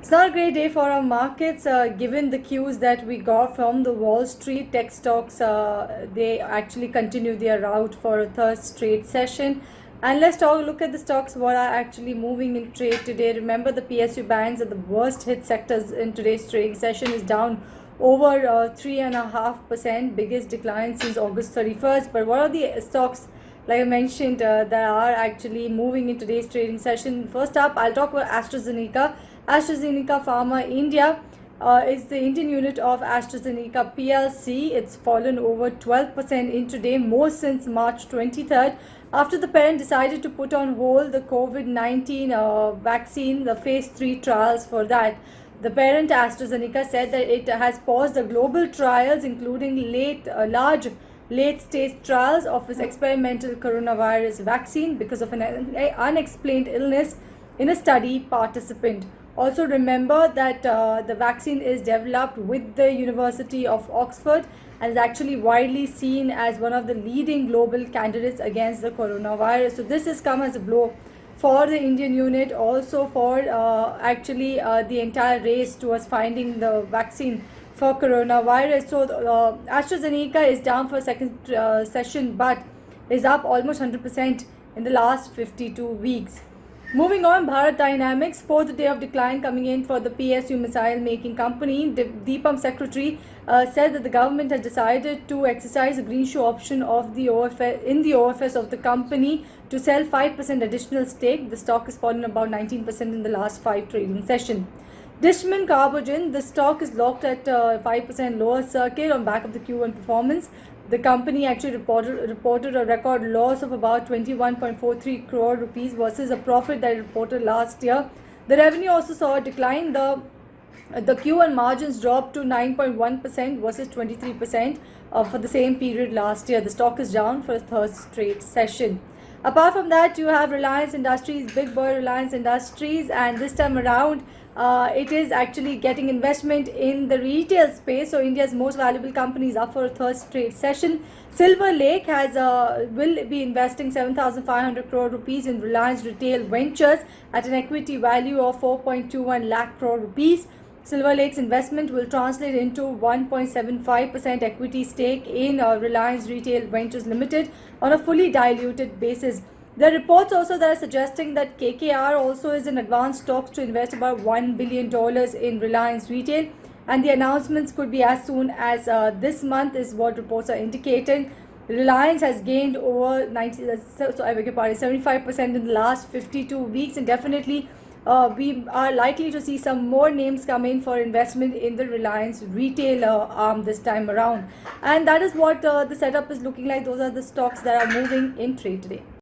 It's not a great day for our markets, given the cues that we got from the Wall Street. Tech stocks, they actually continue their route for a third straight session. And let's look at the stocks what are actually moving in trade today. Remember, the PSU bands are the worst hit sectors in today's trading session, is down over 3.5%, biggest decline since August 31st. But what are the stocks, like I mentioned, that are actually moving in today's trading session? First up, I'll talk about AstraZeneca. AstraZeneca Pharma India is the Indian unit of AstraZeneca PLC. It's fallen over 12% in today, most since March 23rd, after the parent decided to put on hold the COVID-19 vaccine, the phase 3 trials for that. The parent AstraZeneca said that it has paused the global trials, including large late-stage trials of its experimental coronavirus vaccine because of an unexplained illness in a study participant. Also remember that the vaccine is developed with the University of Oxford and is actually widely seen as one of the leading global candidates against the coronavirus. So this has come as a blow for the Indian unit, also for the entire race towards finding the vaccine for coronavirus. So AstraZeneca is down for a second session, but is up almost 100% in the last 52 weeks. Moving on, Bharat Dynamics, fourth day of decline coming in for the PSU missile making company. DIPAM secretary said that the government has decided to exercise a green shoe option of the OFS of the company to sell 5% additional stake. The stock has fallen about 19% in the last 5 trading sessions. Dishman Carbogen, the stock is locked at 5% lower circuit on back of the Q1 performance. The company actually reported a record loss of about 21.43 crore rupees versus a profit that it reported last year. The revenue also saw a decline. The Q1 margins dropped to 9.1% versus 23% for the same period last year. The stock is down for a third straight session. Apart from that, you have Reliance Industries, big boy Reliance Industries, and this time around it is actually getting investment in the retail space. So India's most valuable company is up for a third straight session. Silver Lake will be investing 7,500 crore rupees in Reliance Retail Ventures at an equity value of 4.21 lakh crore rupees. Silver Lake's investment will translate into 1.75% equity stake in Reliance Retail Ventures Limited on a fully diluted basis. There are reports also that are suggesting that KKR also is in advanced talks to invest about $1 billion in Reliance Retail, and the announcements could be as soon as this month is what reports are indicating. Reliance has gained over 75% in the last 52 weeks, and definitely we are likely to see some more names come in for investment in the Reliance retail arm this time around. And that is what the setup is looking like. Those are the stocks that are moving in trade today.